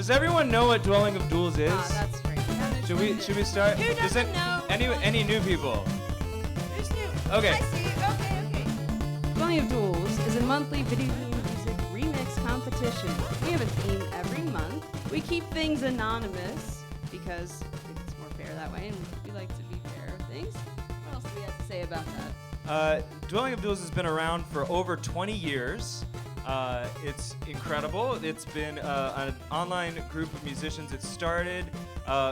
Does everyone know what Dwelling of Duels is? That's great. Should we start? Who doesn't know? Any new people? Who's new? Okay. I see. Okay. Dwelling of Duels is a monthly video game music remix competition. We have a theme every month. We keep things anonymous because it's more fair that way, and we like to be fair with things. What else do we have to say about that? Dwelling of Duels has been around for over 20 years. It's incredible. It's been an online group of musicians. It started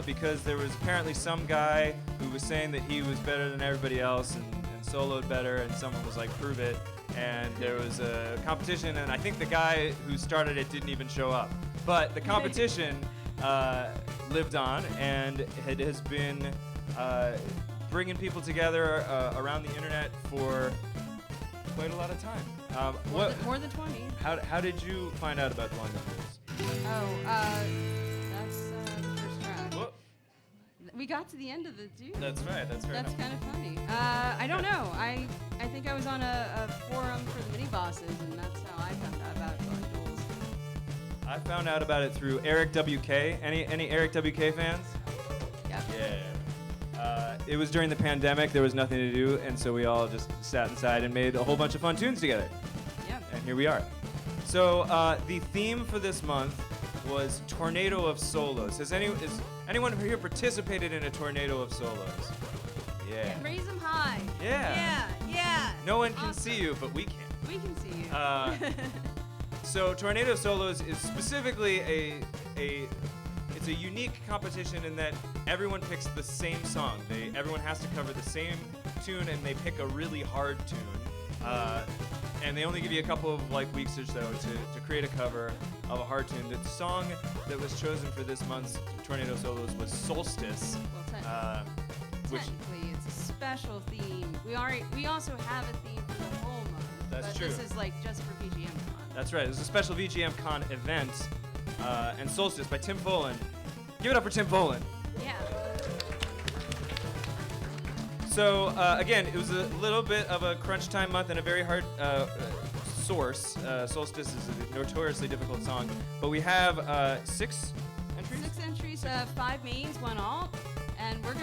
because there was apparently some guy who was saying that he was better than everybody else and soloed better, and someone was like, prove it. And there was a competition, and I think the guy who started it didn't even show up. But the competition lived on, and it has been bringing people together around the internet for quite a lot of time. More than 20. How did you find out about Dwelling of Duels? That's the first track. Whoa. We got to the end of the dude. That's right. That's fair That's enough. kind of funny. I don't know. I think I was on a forum for the mini bosses, and that's how I found out about Dwelling Duels. I found out about it through Eric WK. Any Eric WK fans? Yeah. Yeah. It was during the pandemic. There was nothing to do, and so we all just sat inside and made a whole bunch of fun tunes together. Yeah. And here we are. So the theme for this month was Tornado of Solos. Has anyone here participated in a Tornado of Solos? Yeah. Raise them high. Yeah. Yeah. No one can Awesome. see you, but we can. We can see you. So Tornado Solos is specifically it's a unique competition in that everyone picks the same song. Everyone has to cover the same tune, and they pick a really hard tune. And they only give you a couple of weeks or so to create a cover of a hard tune. The song that was chosen for this month's Tornado Solos was Solstice. Well, which technically, it's a special theme. We also have a theme for the whole month. That's but true. This is just for VGMCon. That's right. It was a special VGMCon event, and Solstice by Tim Follin. Give it up for Tim Follin. Yeah. So again, it was a little bit of a crunch time month and a very hard source. Solstice is a notoriously difficult song, but we have 6 entries. 6 entries, 5 mains, 1 alt, and I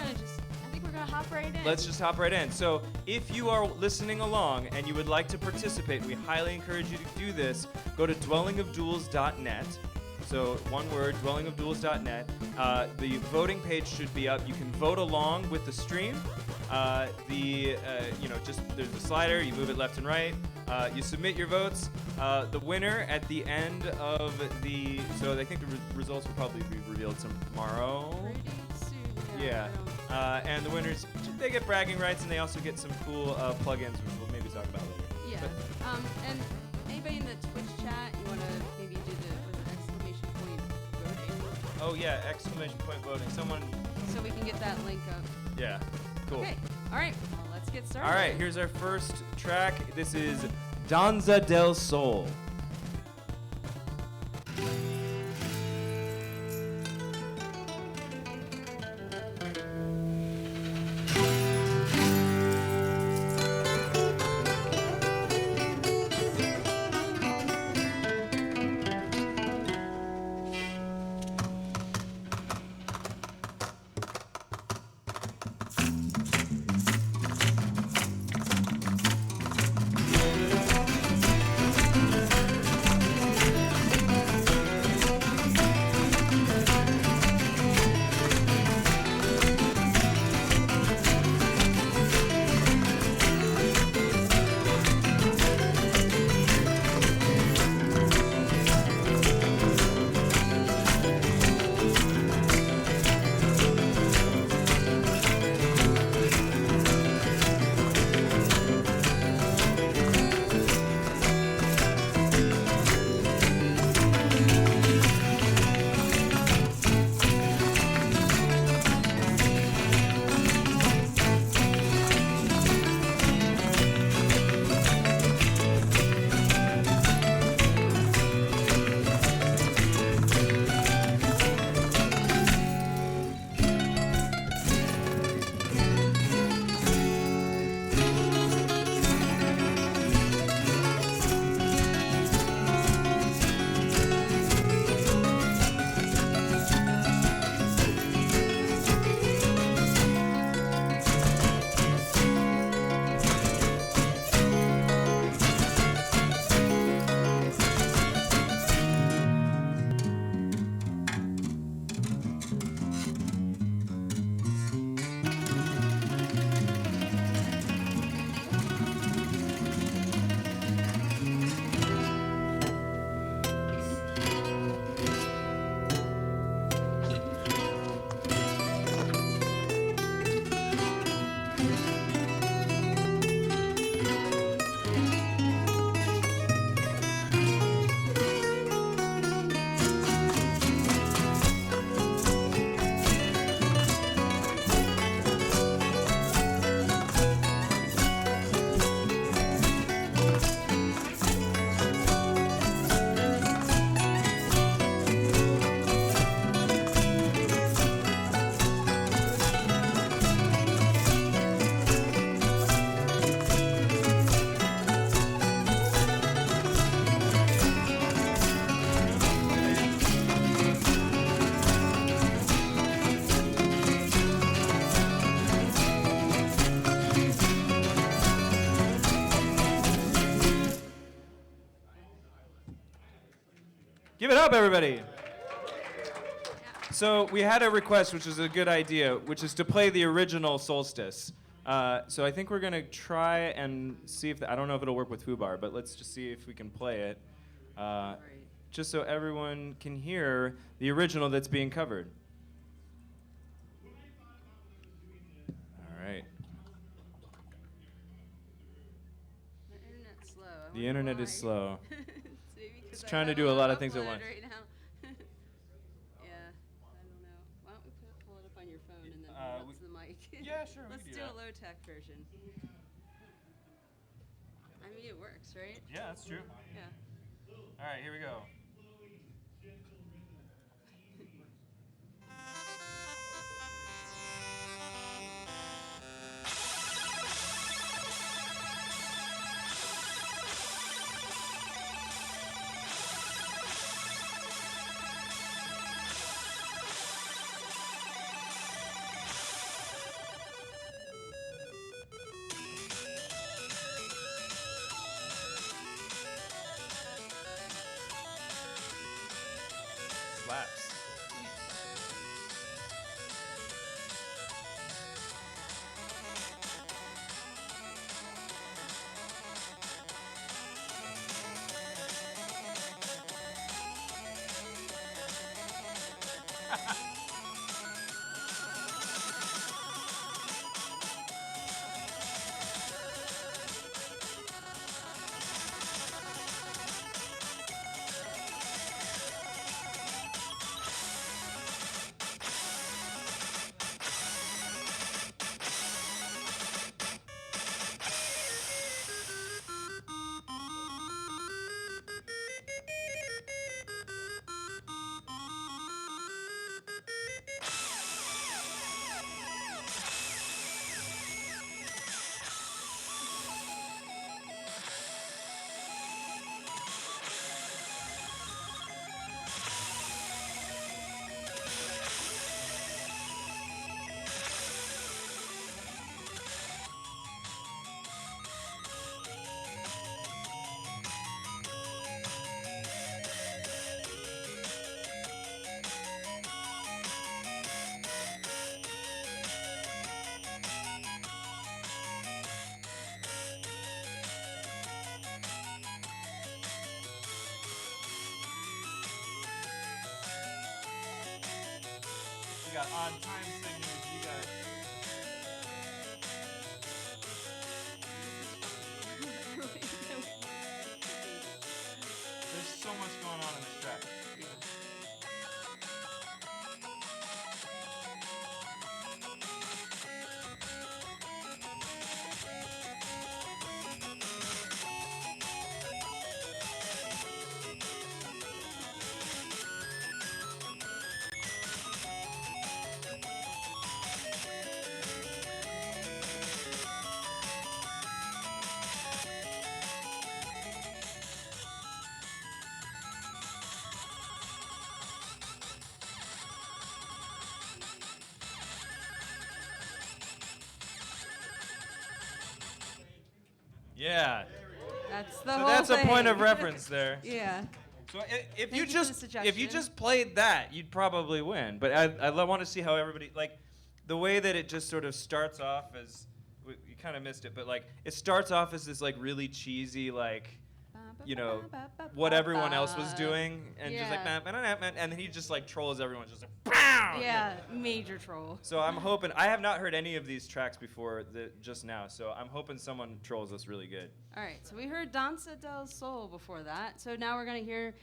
think we're gonna hop right in. Let's just hop right in. So if you are listening along and you would like to participate, we highly encourage you to do this. Go to dwellingofduels.net. So one word, dwellingofduels.net. The voting page should be up. You can vote along with the stream. There's a slider. You move it left and right. You submit your votes. The winner at the end of so I think the results will probably be revealed tomorrow. Pretty soon. Yeah. And the winners, they get bragging rights, and they also get some cool plugins, which we'll maybe talk about later. Yeah. And anybody in the Twitch chat, you wanna maybe do the exclamation point voting? Oh yeah, exclamation point voting. Someone. So we can get that link up. Yeah. Cool. Okay. All right. Well, let's get started. All right. Here's our first track. This is Danza del Sol. Give it up, everybody. So we had a request, which is a good idea, which is to play the original Solstice. So I think we're gonna try and see if I don't know if it'll work with Fubar, but let's just see if we can play it, just so everyone can hear the original that's being covered. All right. The internet's slow. The internet is slow. It's trying to do a lot of things at once. Right now. Yeah, I don't know. Why don't we pull it up on your phone and then what's the mic? Yeah, sure. Let's do a low-tech version. I mean, it works, right? Yeah, that's true. Yeah. All right, here we go. Slaps. We got on time signals. You got. There's so much going on in this track. Yeah. That's the So whole that's a thing. point of reference there. Yeah. So if Thank you you for the just suggestion. played that, you'd probably win. But I want to see how everybody like the way that it just sort of starts off as you kind of missed it, but like it starts off as this like really cheesy like what everyone else was doing and just like and then he just like trolls everyone just like BAM! Yeah, major troll. So I'm hoping I have not heard any of these tracks before just now, so I'm hoping someone trolls us really good. All right, so we heard Danza del Sol before that, so now we're gonna hear.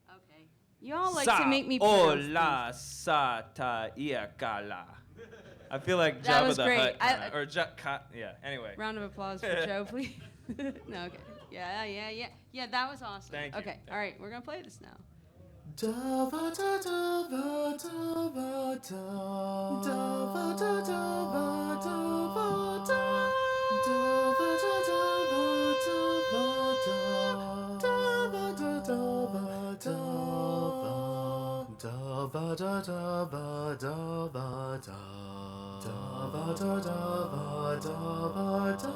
Okay, you all like to make me pronounce Hola sata iakala. I feel like That Jabba was the great. Hutt, or yeah. Anyway. Round of applause for Joe, please. No, okay. Yeah, that was awesome. Thank you. Okay, all right, we're gonna play this now. Dava da dava dava da dava da dava dava da dava da dava dava da dava da dava da dava dava da dava da dava dava da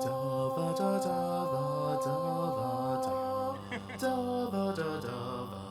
dava da dava dava da dava da dava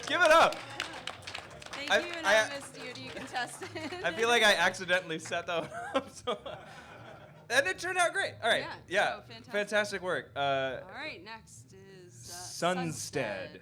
Give it up. Thank I- you, I- anonymous DoD contestant. I feel like I accidentally set that one up. And it turned out great. All right. Yeah, so fantastic. work. All right, next is Sunstead.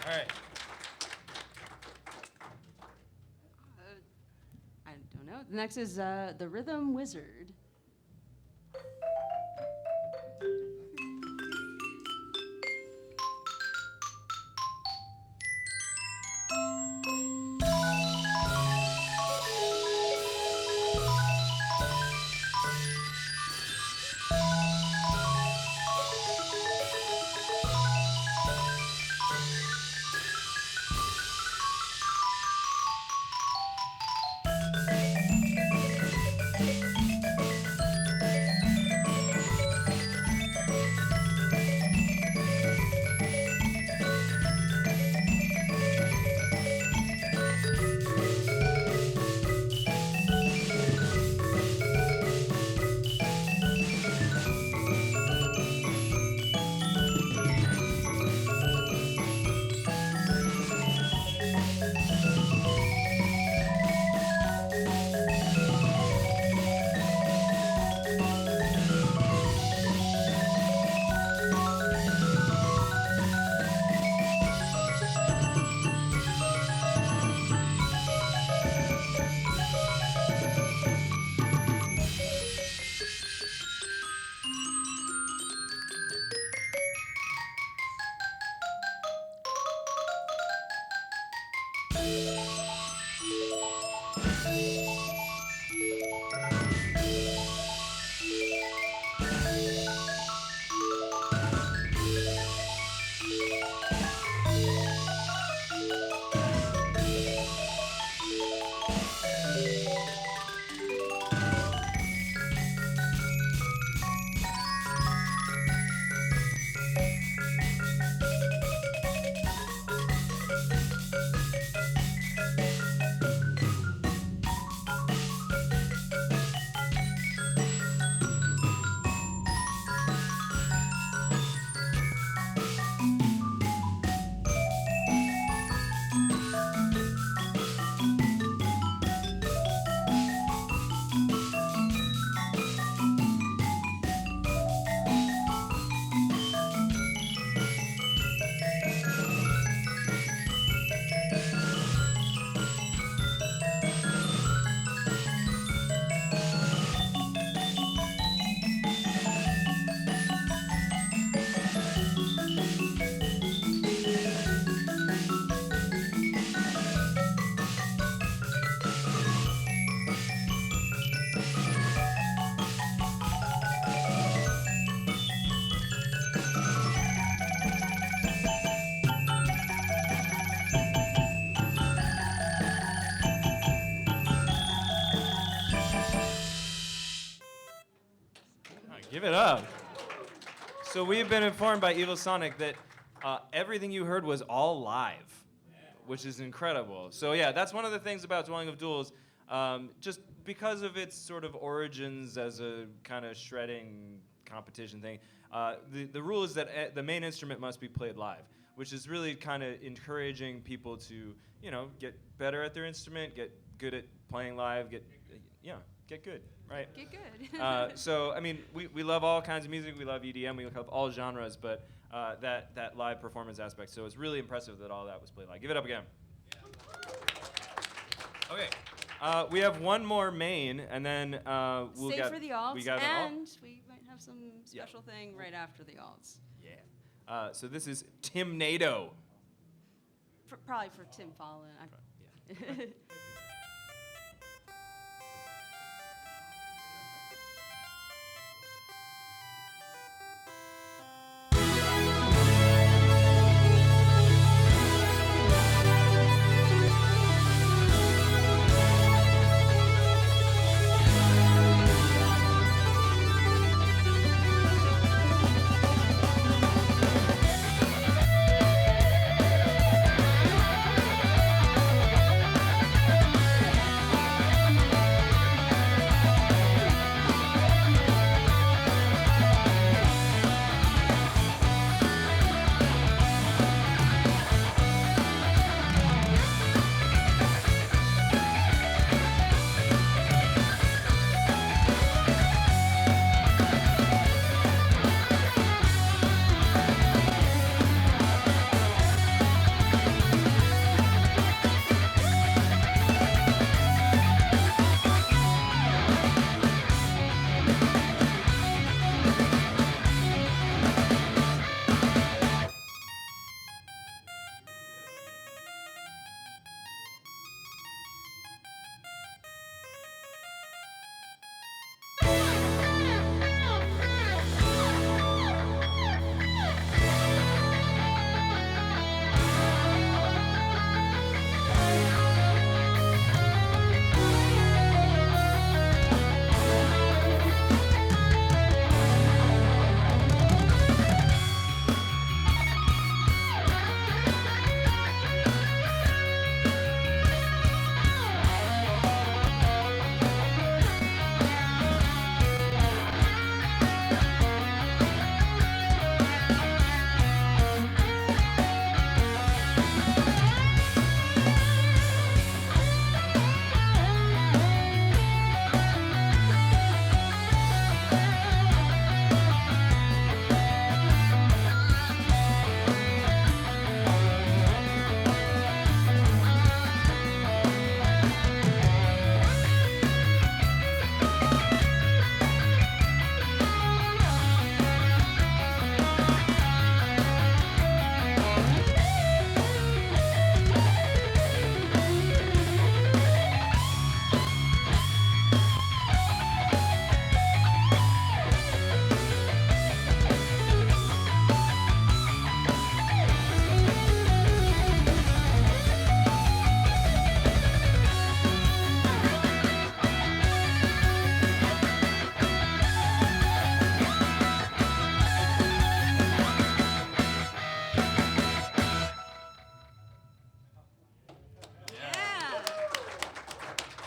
All right. I don't know. Next is the Rhythm Wizard. So we've been informed by Evil Sonic that everything you heard was all live, which is incredible. So yeah, that's one of the things about Dwelling of Duels. Just because of its sort of origins as a kind of shredding competition thing, the rule is that the main instrument must be played live, which is really kind of encouraging people to, get better at their instrument, get good at playing live, get good, right? Get good. So, I mean, we love all kinds of music. We love EDM. We love all genres, but that live performance aspect. So it's really impressive that all that was played live. Give it up again. Okay. We have one more main, and then we'll Stay get for the alts, we got an alt. and we might have some special thing right after the alts. Yeah. So this is Tim Nato. Probably for Tim Fallon. Yeah.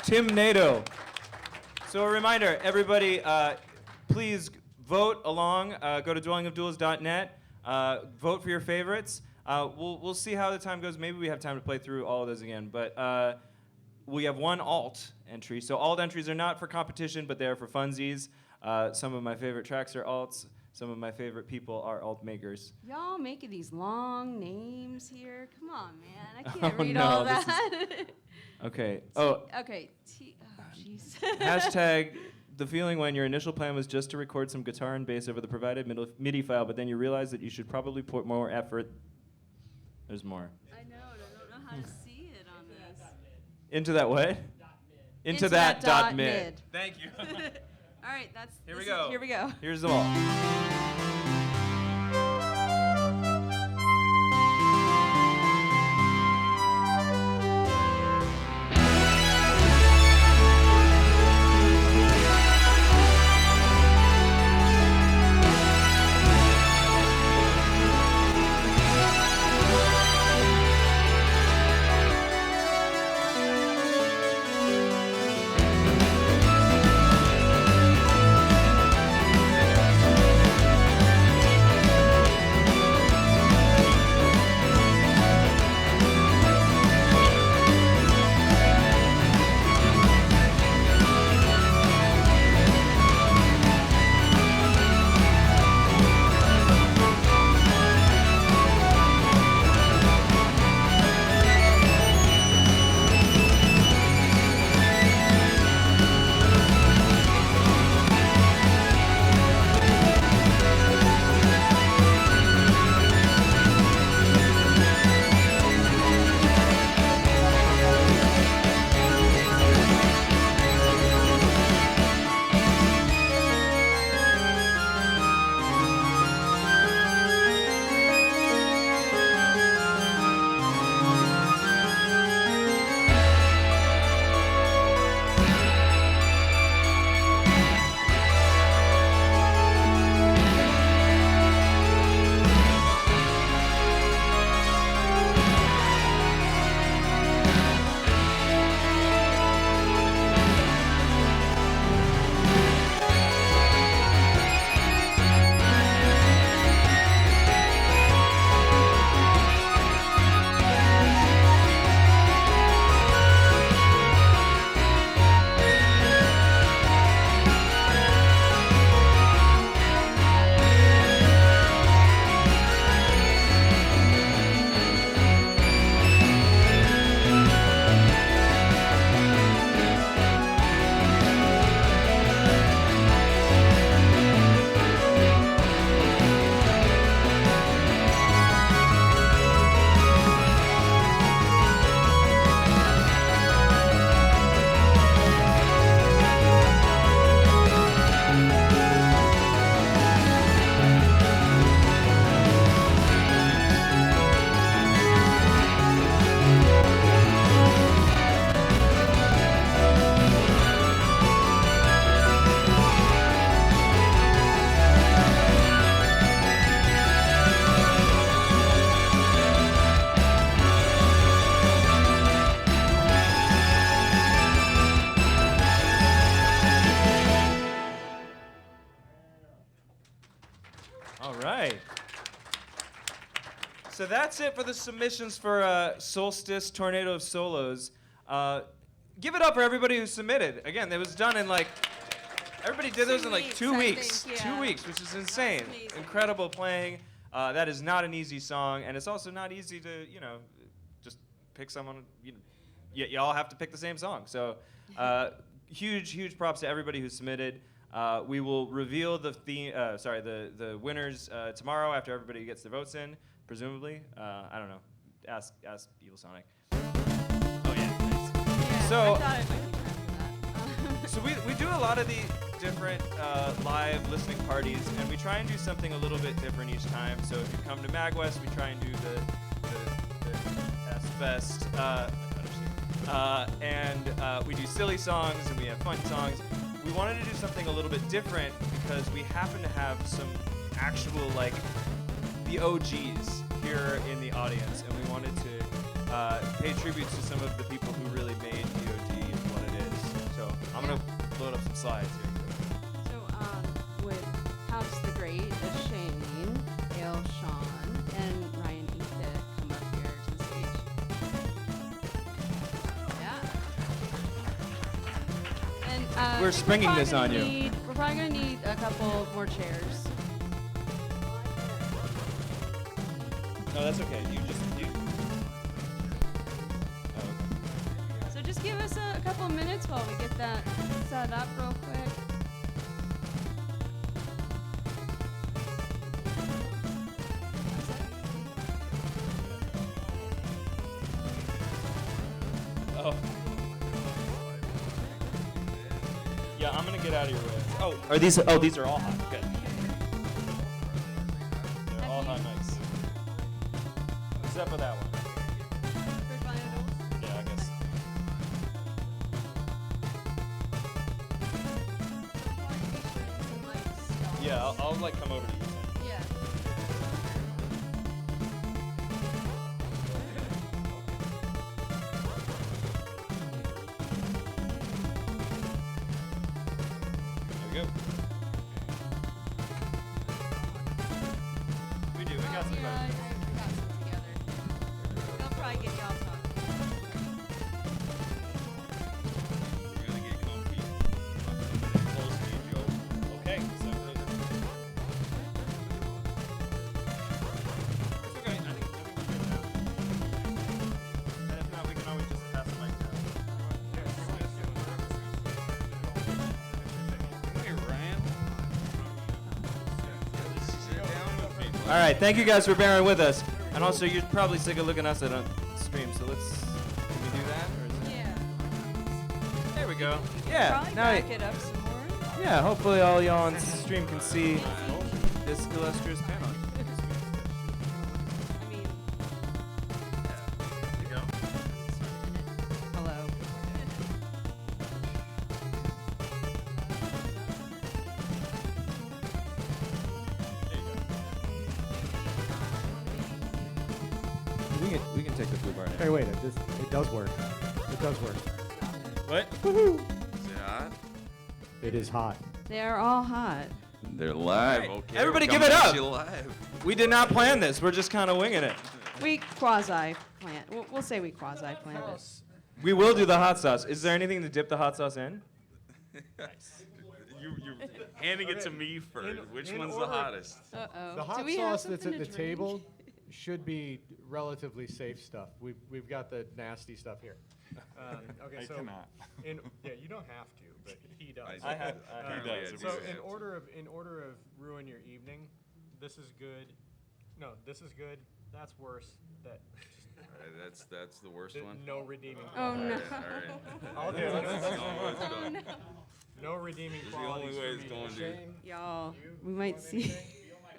Tim Nato. So a reminder, everybody, please vote along. Go to dwellingofduels.net. Vote for your favorites. We'll see how the time goes. Maybe we have time to play through all of those again. But we have one alt entry. So alt entries are not for competition, but they are for funsies. Some of my favorite tracks are alts. Some of my favorite people are alt makers. Y'all making these long names here. Come on, man. I can't read no, all this that. Okay. Okay. Jeez. Hashtag the feeling when your initial plan was just to record some guitar and bass over the provided MIDI file, but then you realized that you should probably put more effort. There's more. I know, and I don't know how to see it on this. Into that what? Into that dot mid. Thank you. All right, Here we go. Here we go. Here's the wall. So that's it for the submissions for Solstice Tornado of Solos. Give it up for everybody who submitted. Again, it was done in like, everybody did those in like 2 weeks. 2 weeks, which is insane. Incredible playing. That is not an easy song, and it's also not easy to, just pick someone. You all have to pick the same song. So huge props to everybody who submitted. We will reveal the winners tomorrow after everybody gets their votes in, presumably. I don't know. Ask Evil Sonic. Oh yeah, nice. Yeah, So- I thought it might be time for that. So we do a lot of the different live listening parties, and we try and do something a little bit different each time. So if you come to MagWest, we try and do the S-Fest, and we do silly songs and we have fun songs. We wanted to do something a little bit different because we happen to have some actual, like, the OGs here in the audience, and we wanted to pay tribute to some of the people who really made DoD what it is. So I'm going to load up some slides here. So, with House the Great, Shane, Ale Sean, and Ryan Ethic come up here to the stage. Yeah. And We're I think springing this on you. We're probably gonna need a couple more chairs. No, that's okay. So just give us a couple minutes while we get that set up real quick. Oh. Yeah, I'm gonna get out of your way. Oh, are these? Oh, these are all hot. Good. They're all hot mics. Except for that one. Yeah, I guess. Yeah, I'll like come over to you. Tim. Yeah. There we go. We do. We got some Yeah, fun. we got some together. They'll probably get y'all talking. We're gonna get comfy. Close to you, Joe. Okay, so good. It's okay. I think we're good now. And if not, we can always just pass the mic down. Hey, Ryan. All right, thank you guys for bearing with us. And also, you're probably sick of looking at us on stream, so can we do that? Or is it? Yeah. There we go. Yeah. Probably Now, back it up some more. yeah. Hopefully, all y'all on stream can see this illustrious panel. I mean, There you go. hello. We can take the blue bar now. Hey, wait, it does work. It does work. What? Is it hot? It is hot. They are all hot. They're live. Right. Okay. Everybody we're give it coming up. at you live. We did not plan this. We're just kind of winging it. We quasi-planned. We'll say we quasi-planned it. We will do the hot sauce. Is there anything to dip the hot sauce in? You're handing it to me first. Which in one's order- the hottest? Uh-oh. The hot Do we have sauce that's something at to the drink? table should be relatively safe stuff. We've got the nasty stuff here. Okay, so yeah, you don't have to, but he does. I have. Apparently I do So have in to. order of ruin your evening, this is good. No, this is good. That's worse. That All right, that's the worst one. no redeeming. Oh All no. right, all right. I'll do it. That's the only way it's Oh going. no. No redeeming It's the only qualities. way for it's me. going, dude. Shane, Y'all, you we might want see. anything?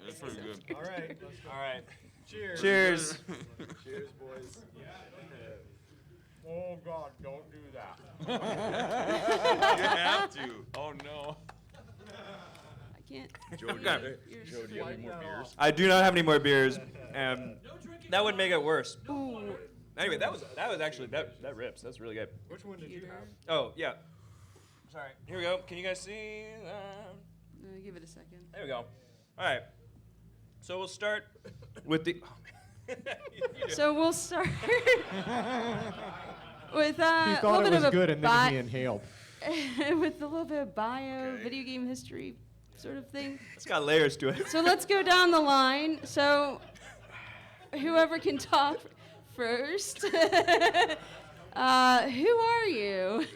That's pretty good. All right, let's go. All right. Cheers. Cheers. Cheers, boys. Oh God, don't do that. You have to. Oh no. I can't. Joe, Okay. Joe, do you have any more beers? I do not have any more beers. That would make it worse. Ooh. Anyway, that was actually that rips. That's really good. Which one did you have? Oh yeah. Sorry. Here we go. Can you guys see that? Give it a second. There we go. All right. So we'll start with the. Oh, So we'll start with He a little thought bit it of was a good, and then he inhaled. with a little bit of bio, video game history sort of thing. It's got layers to it. So let's go down the line. So whoever can talk first. Who are you?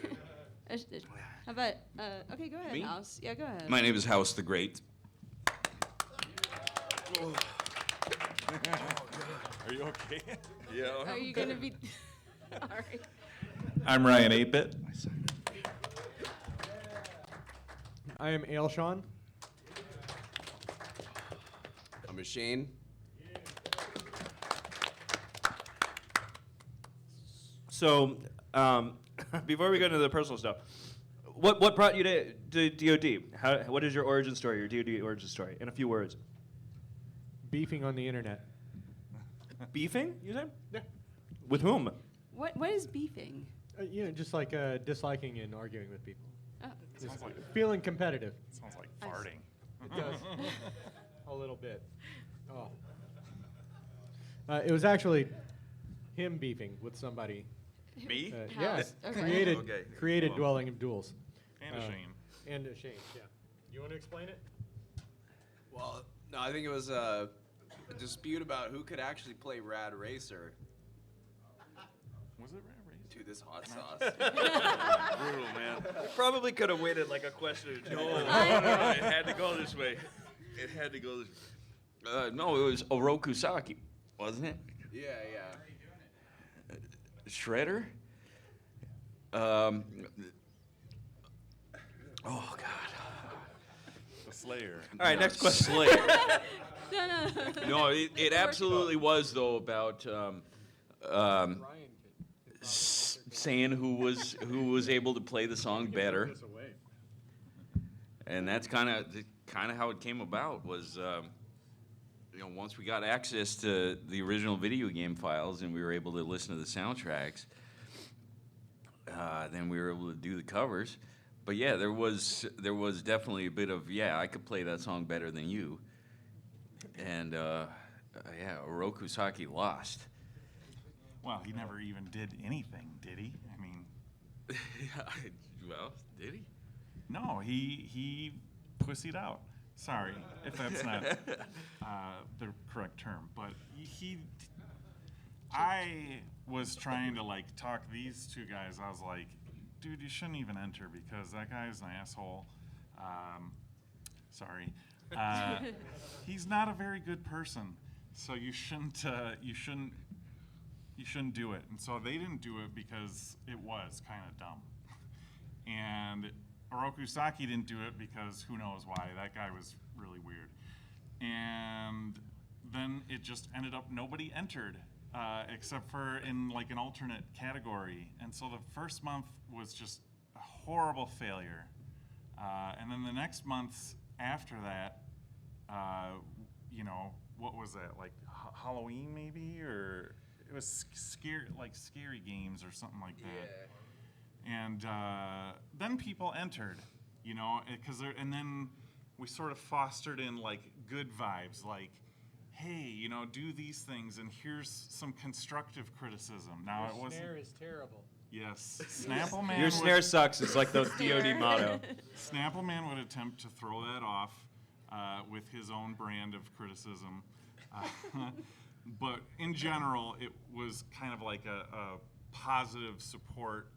How about, okay, go ahead, Me? House. Yeah, go ahead. My name is House the Great. Are you okay? Yeah. Are you going to be, all right. I'm Ryan 8-Bit. I am Ailshawn. I'm Shane. So, before we go into the personal stuff, what brought you to DoD? What is your origin story, your DoD origin story, in a few words? Beefing on the internet. Beefing, you said? Yeah. With whom? What is beefing? Just like disliking and arguing with people. Oh, Just feeling competitive. Sounds like I see. farting. It does. A little bit. Oh. It was actually him beefing with somebody. Me? Yeah, House, okay. created Well. Dwelling of Duels. And a shame. And a Shane, yeah. You want to explain it? Well, no, I think it was a dispute about who could actually play Rad Racer Was it Rat Race? to this hot sauce. Brutal, man. Probably could have waited like a question or two. No, it had to go this way. It had to go this way. No, it was Oroku Saki, wasn't it? Yeah. Shredder? Oh, God. The Slayer. All right, next question. Slayer. No. No, it absolutely was, though, about saying who was able to play the song better. And that's kind of how it came about. Was once we got access to the original video game files and we were able to listen to the soundtracks, then we were able to do the covers. But yeah, there was definitely a bit of I could play that song better than you. And Oroku Saki lost. Well, he never even did anything, did he? I mean, Well, did he? no, he pussied out. Sorry if that's not the correct term, but I was trying to talk these two guys. I was like, dude, you shouldn't even enter because that guy's an asshole. Sorry. He's not a very good person, so you shouldn't do it. And so they didn't do it because it was kind of dumb. And Oroku Saki didn't do it because who knows why. That guy was really weird. And then it just ended up nobody entered except for in an alternate category. And so the first month was just a horrible failure. And then the next months after that, what was that, Halloween maybe? Or it was scary games or something like that. And then people entered, and then we sort of fostered in good vibes, hey, do these things, and here's some constructive criticism. Now it wasn't. Snare is terrible. Yes, Snappleman. Your snare sucks. It's like the DoD motto. Snappleman would attempt to throw that off with his own brand of criticism. But in general, it was kind of like a positive support,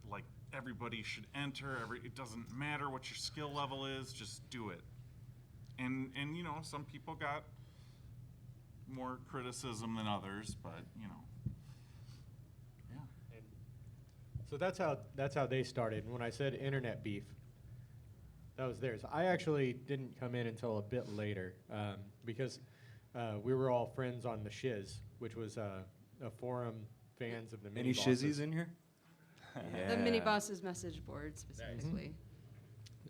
everybody should enter. It doesn't matter what your skill level is, just do it. And some people got more criticism than others, but yeah. So that's how they started. And when I said internet beef, that was theirs. I actually didn't come in until a bit later because we were all friends on the Shiz, which was a forum fans of the mini Any shizzies in here? The mini boss's message board specifically.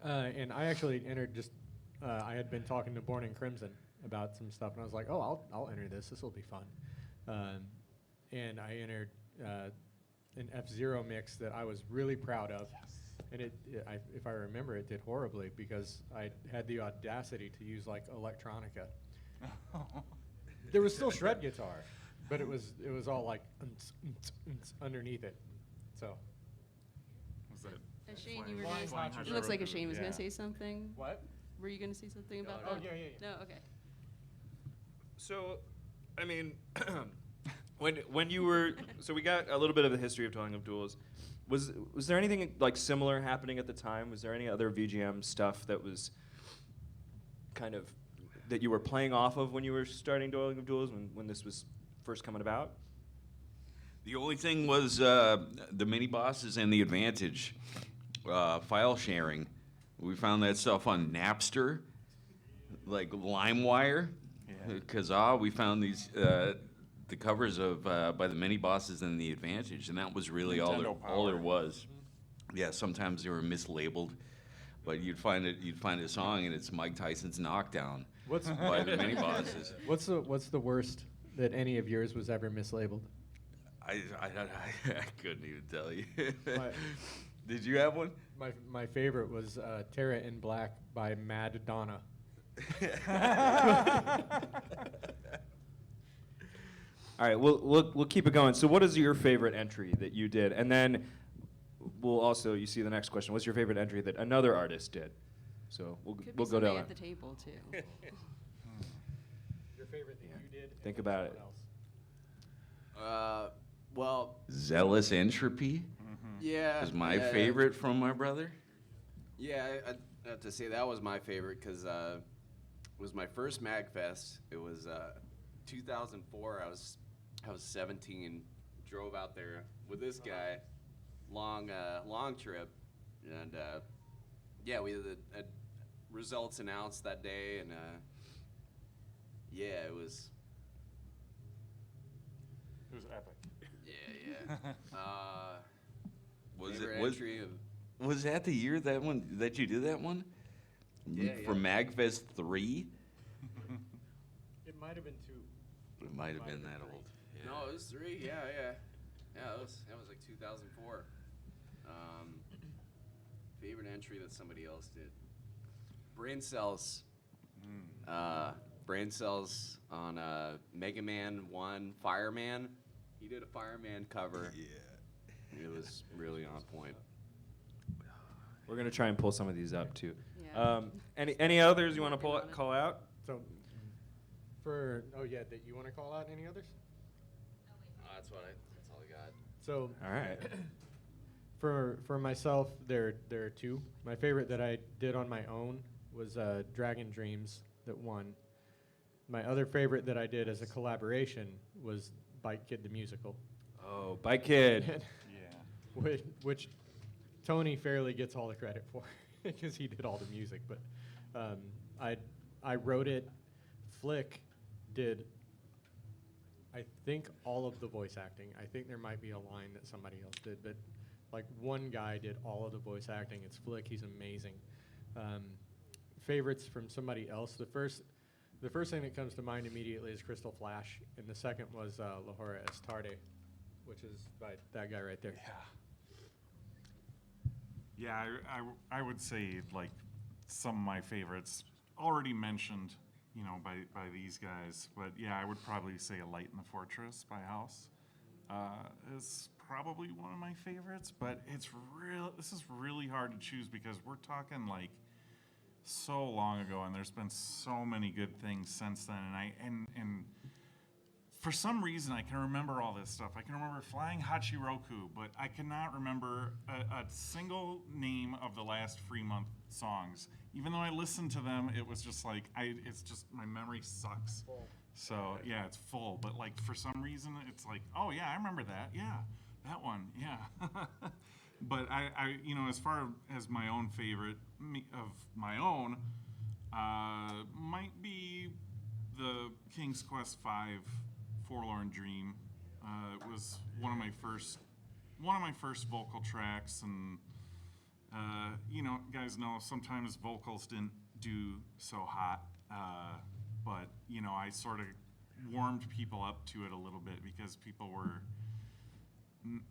And I actually entered I had been talking to Born in Crimson about some stuff, and I was like, oh, I'll enter this. This will be fun. And I entered an F-Zero mix that I was really proud of. And if I remember, it did horribly because I had the audacity to use electronica. There was still shred guitar. but it was all like underneath it. So Was that? Shane, you were Flying gonna. Hachi It looks like Roku, Shane was yeah. gonna say something. what? Were you gonna say something about Oh that? yeah. No. Okay. So, I mean, when you were, so we got a little bit of the history of Telling of Duels. Was there anything like similar happening at the time? Was there any other VGM stuff that was kind of that you were playing off of when you were starting Telling of Duels when this was first coming about? The only thing was the mini bosses and the advantage file sharing. We found that stuff on Napster, like LimeWire. Because we found these the covers of by the mini bosses and the advantage, and that was really all Nintendo there Power. was. Yeah, sometimes they were mislabeled, but you'd find a song and it's Mike Tyson's Knockdown What's by the mini bosses. what's the worst that any of yours was ever mislabeled? I couldn't even tell you. My- Did you have one? My favorite was Terra in Black by Mad Donna. All right, we'll keep it going. So, what is your favorite entry that you did? And then we'll also, you see the next question. What's your favorite entry that another artist did? So we'll Could be go somebody down. at the table too. Your favorite that you did? Think about it. Well, Zealous Entropy yeah. was my yeah, favorite from my brother. Yeah, I have to say that was my favorite because it was my first MagFest. It was 2004. I was 17. Drove out there with this guy, long trip, and yeah, we had results announced that day, and yeah, it was It was epic. yeah. Was favorite it was entry of was that the year that you did that one? Yeah, For yeah. MagFest 3? It might have been 2. It might have been that old. Yeah. No, it was 3. Yeah. That was like 2004. Favorite entry that somebody else did. Brain Cells. Brain Cells on Mega Man 1 Fireman. He did a Fireman cover. Yeah. It was really on point. We're gonna try and pull some of these up too. Yeah. Any others you want to Working on it. call out? So, that you want to call out any others? That's all I got. So, All right. for myself, there are 2. My favorite that I did on my own was Dragon Dreams that won. My other favorite that I did as a collaboration was Bike Kid the Musical, Oh, Bike Kid. Yeah. which Tony fairly gets all the credit for because he did all the music. But I wrote it. Flick did, I think, all of the voice acting. I think there might be a line that somebody else did, but like one guy did all of the voice acting. It's Flick. He's amazing. Favorites from somebody else. The first thing that comes to mind immediately is Crystal Flash, and the second was La Hora es Tarde, which is by that guy right there. Yeah, I would say like some of my favorites already mentioned, by these guys. But yeah, I would probably say A Light in the Fortress by House is probably one of my favorites. But this is really hard to choose because we're talking like so long ago, and there's been so many good things since then. And for some reason, I can remember all this stuff. I can remember Flying Hachiroku, but I cannot remember a single name of the last Fremont songs. Even though I listened to them, it was just like, it's just, my memory sucks. So, yeah, it's full. But, like, for some reason, it's like, oh, yeah, I remember that. Yeah, that one, yeah. But, I as far as my own favorite of my own, might be the King's Quest V Forlorn Dream. It was one of my first vocal tracks, and guys know sometimes vocals didn't do so hot, but I sort of warmed people up to it a little bit because people were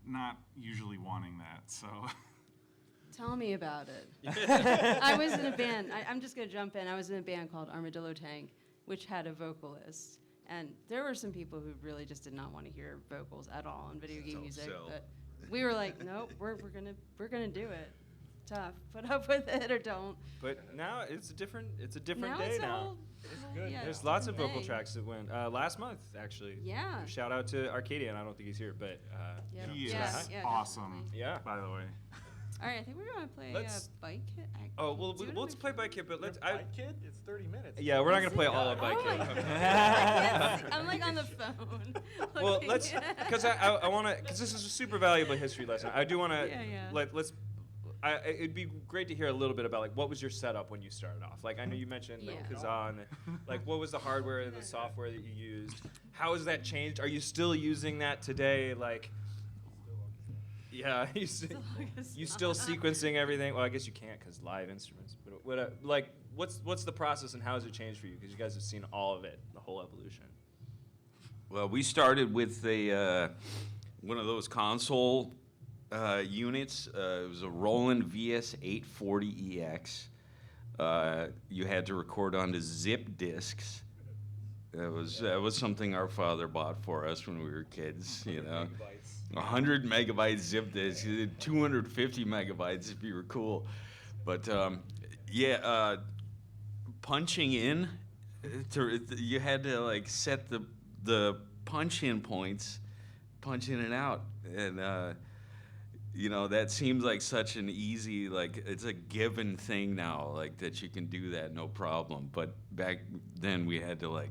not usually wanting that. So Tell me about it. I was in a band. I'm just going to jump in. I was in a band called Armadillo Tank, which had a vocalist. And there were some people who really just did not want to hear vocals at all in video game Don't music. sell. But we were like, nope, we're gonna do it. Tough. Put up with it or don't. But now it's a different Now day it's a now. whole, good. yeah, There's lots of different vocal thing. tracks that went last month, actually. Yeah. Shout out to Arcadia, and I don't think he's here, but Yep. He is Yeah, awesome, definitely. yeah. by the way. All right, I think we're gonna play Let's- Bike Kid. Oh, well, let's play Bike Kid, but let's. Kid, it's 30 minutes. Yeah, we're not gonna play all of Bike Oh my Kid. God. I can't see. I'm like on the phone. Well, looking. let's, because I want to, because this is a super valuable history lesson. I do want to, Yeah. it'd be great to hear a little bit about like what was your setup when you started off. Like I know you mentioned like Yeah. Kazan, like what was the hardware and the software that you used? How has that changed? Are you still using that today? Like, yeah, you still sequencing everything? Well, I guess you can't because live instruments. But like, what's the process and how has it changed for you? Because you guys have seen all of it, the whole evolution. Well, we started with a one of those console units. It was a Roland VS840EX. You had to record onto zip discs. That was something our father bought for us when we were kids. 100 megabyte zip disk, 250 megabytes if you were cool. But punching in, you had to like set the punch in points, punch in and out, and that seems like such an easy, like it's a given thing now, like that you can do that no problem. But back then we had to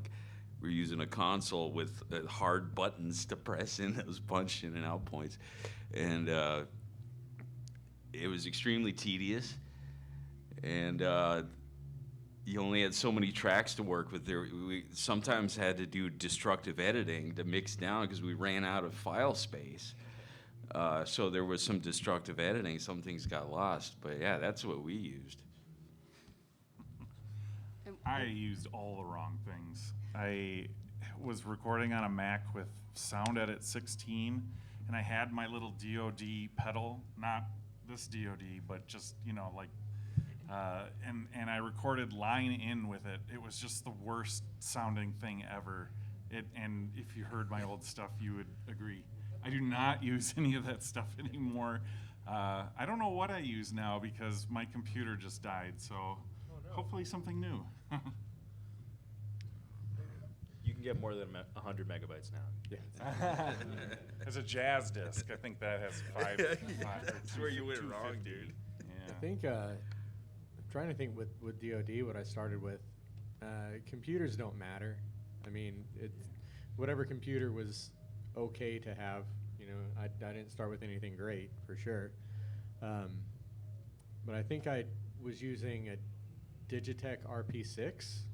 we're using a console with hard buttons to press in those punch in and out points, and it was extremely tedious, and you only had so many tracks to work with. We sometimes had to do destructive editing to mix down because we ran out of file space. So there was some destructive editing. Some things got lost, but yeah, that's what we used. I used all the wrong things. I was recording on a Mac with Sound Edit 16, and I had my little DoD pedal, not this DoD, but just, and I recorded line in with it. It was just the worst sounding thing ever. And if you heard my old stuff, you would agree. I do not use any of that stuff anymore. I don't know what I use now because my computer just died, so hopefully something new. You can get more than 100 megabytes now. Yeah. As a jazz disc, I think that has five. That's where you went wrong, dude. Yeah. I think I'm trying to think with DoD what I started with. Computers don't matter. I mean, whatever computer was okay to have. I didn't start with anything great for sure, but I think I was using a Digitech RP6,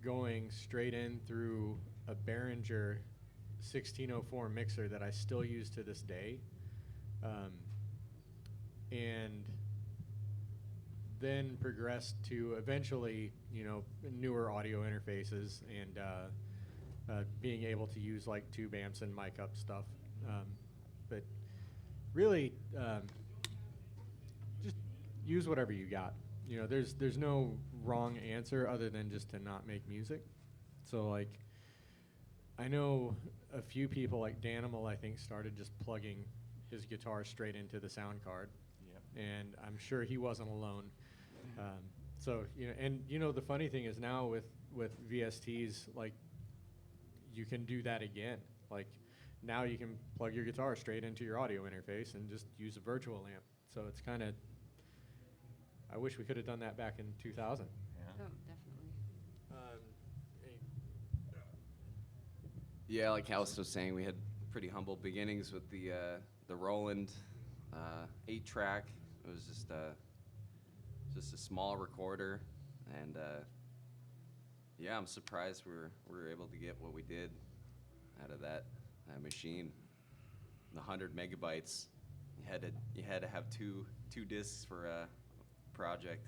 going straight in through a Behringer 1604 mixer that I still use to this day, and then progressed to eventually, newer audio interfaces and being able to use like tube amps and mic up stuff. But really, just use whatever you got. There's no wrong answer other than just to not make music. So I know a few people like Danimal, I think, started just plugging his guitar straight into the sound card. Yep. And I'm sure he wasn't alone. So the funny thing is now with VSTs, you can do that again. Now you can plug your guitar straight into your audio interface and just use a virtual amp. So it's kind of, I wish we could have done that back in 2000. Oh, definitely. Yeah, like Alice was saying, we had pretty humble beginnings with the Roland 8-track. It was just a small recorder, and yeah, I'm surprised we were able to get what we did out of that machine. The 100 megabytes, you had to have two discs for a project.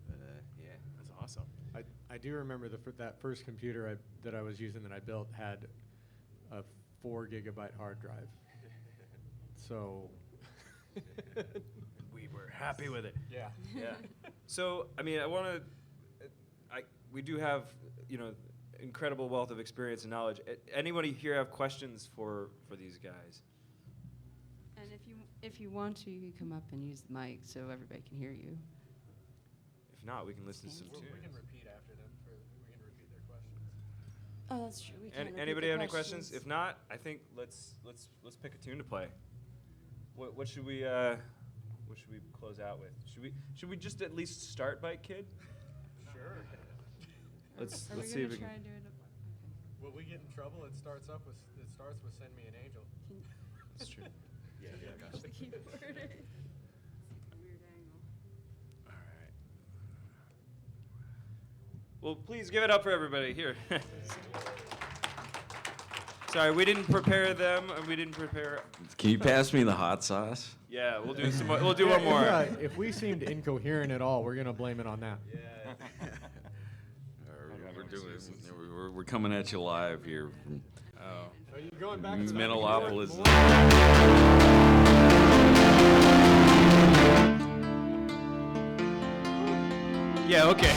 But yeah. That's awesome. I do remember that first computer that I was using that I built had a 4 gigabyte hard drive. So We were happy with it. yeah. Yeah. So, I mean, we do have, incredible wealth of experience and knowledge. Anybody here have questions for these guys? And if you want to, you can come up and use the mic so everybody can hear you. If not, we can listen to some tunes. We can repeat after them. We can repeat their questions. Oh, that's true. We can repeat Anybody the have any questions? If not, I think let's pick a tune to play. What should we close out with? Should we just at least start Bike Kid? Sure. Let's Are we see if we gonna can. try to do it? Will we get in trouble? It starts with "Send Me an Angel." That's true. Okay. The keyboard. It's like a weird angle. All right. Well, please give it up for everybody here. Sorry, we didn't prepare them. We didn't prepare. Can you pass me the hot sauce? Yeah, we'll do some. We'll do one more. If we seemed incoherent at all, we're gonna blame it on that. Yeah. We're coming at you live here from Are you going back to Minneapolis. Yeah. Okay.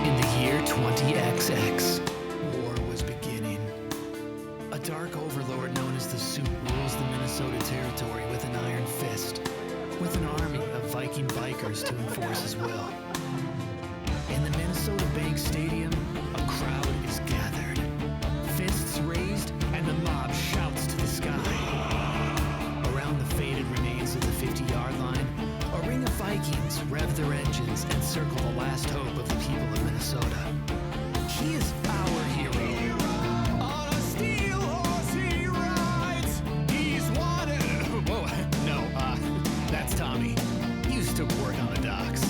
In the year 20XX, war was beginning. A dark overlord known as the Suit rules the Minnesota territory with an iron fist, with an army of Viking bikers to enforce his will. In the Minnesota Bank Stadium, a crowd is gathered. Fists raised, and the mob shouts to the sky. Around the faded remains of the 50-yard line, a ring of Vikings rev their engines and circle the last hope of the people of Minnesota. He is our hero. On a steel horse he rides. He's wanted. Whoa, no, that's Tommy. He used to work on the docks.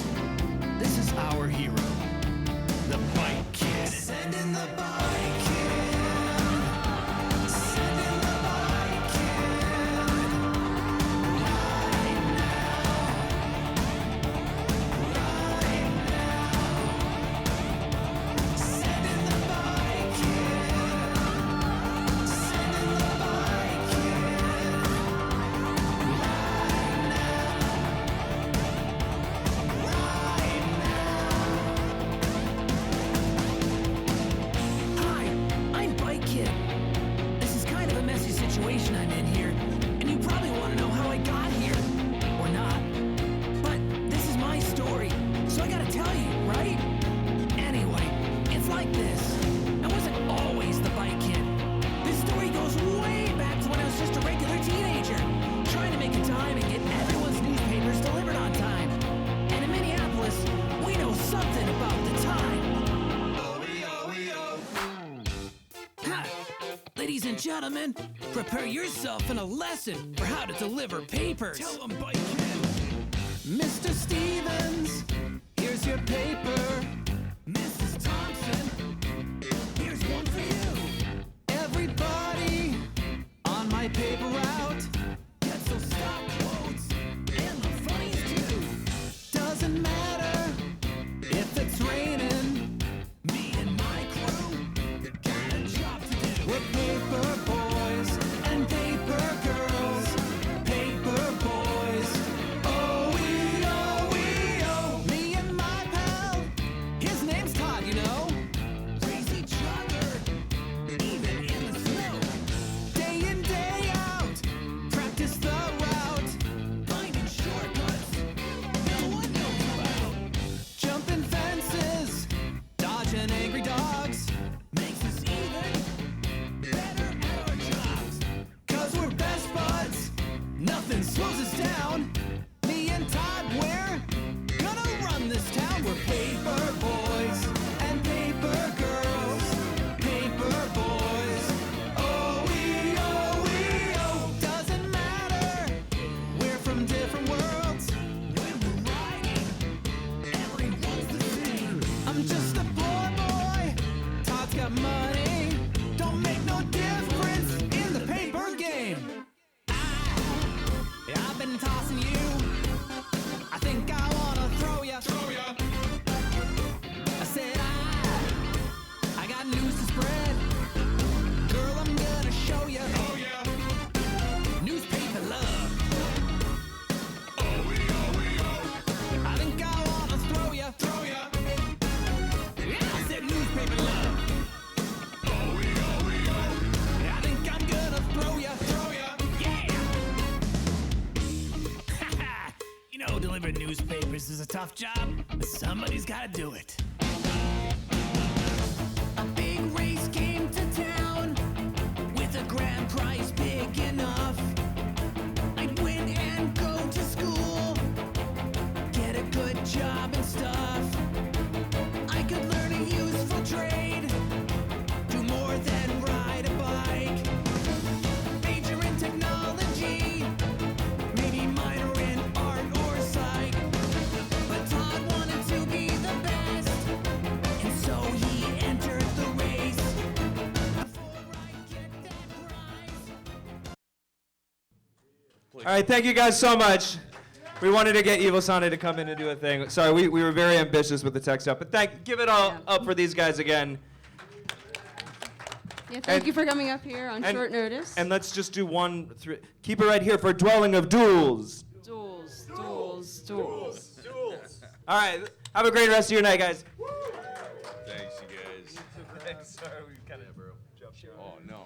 This is our hero, the Bike Kid. Send in the Bike Kid. Send in the Bike Kid. Right now. Right now. Send in the Bike Kid. Send in the Bike Kid. Right now. Hi, I'm Bike Kid. This is kind of a messy situation I'm in here, and you probably want to know how I got here. Or not. But this is my story, so I gotta tell you, right? Anyway, it's like this. I wasn't always the Bike Kid. This story goes way back to when I was just a regular teenager, trying to make a dime and get everyone's newspapers delivered on time. And in Minneapolis, we know something about the time. Ha! Ladies and gentlemen, prepare yourself in a lesson for how to deliver papers. Tell them, Bike Kid. Mr. Stevens, here's your paper. Mrs. Thompson, here's one for you. Everybody on my paper route gets those stock quotes and the funnies too. Doesn't matter if it's raining. Me and my crew got a job to do. We're paper boys and paper girls. Paper boys. Oh, me and my pal. His name's Todd, you know. Raise each other, even in the snow. Day in, day out, practice the route. Finding shortcuts no one knows about. Jumping fences, dodging angry dogs. Makes us even better at our jobs. 'Cause we're best buds, nothing slows us down. Me and Todd, we're gonna run this town. We're paper boys and paper girls. Paper boys. Oh, doesn't matter. We're from different worlds. When we're riding, everyone's the same. I'm just a poor boy. Todd's got money. Don't make no difference in the paper game. I've been tossing you. I think I wanna throw ya. I said I got news to spread. Girl, I'm gonna show ya. Newspaper love Delivering newspapers is a tough job, but somebody's gotta do it. A big race came to town with a grand prize big enough. I'd win and go to school, get a good job and stuff. I could learn a useful trade, do more than ride a bike. Major in technology, maybe minor in art or psych. But Todd wanted to be the best, and so he entered the race. Before I get that prize. All right, thank you guys so much. We wanted to get Evil Sonic to come in and do a thing. Sorry, we were very ambitious with the tech stuff, but give it all up for these guys again. Yeah, thank you for coming up here on short notice. And let's just do keep it right here for Dwelling of Duels. Duels, duels, duels. All right, have a great rest of your night, guys.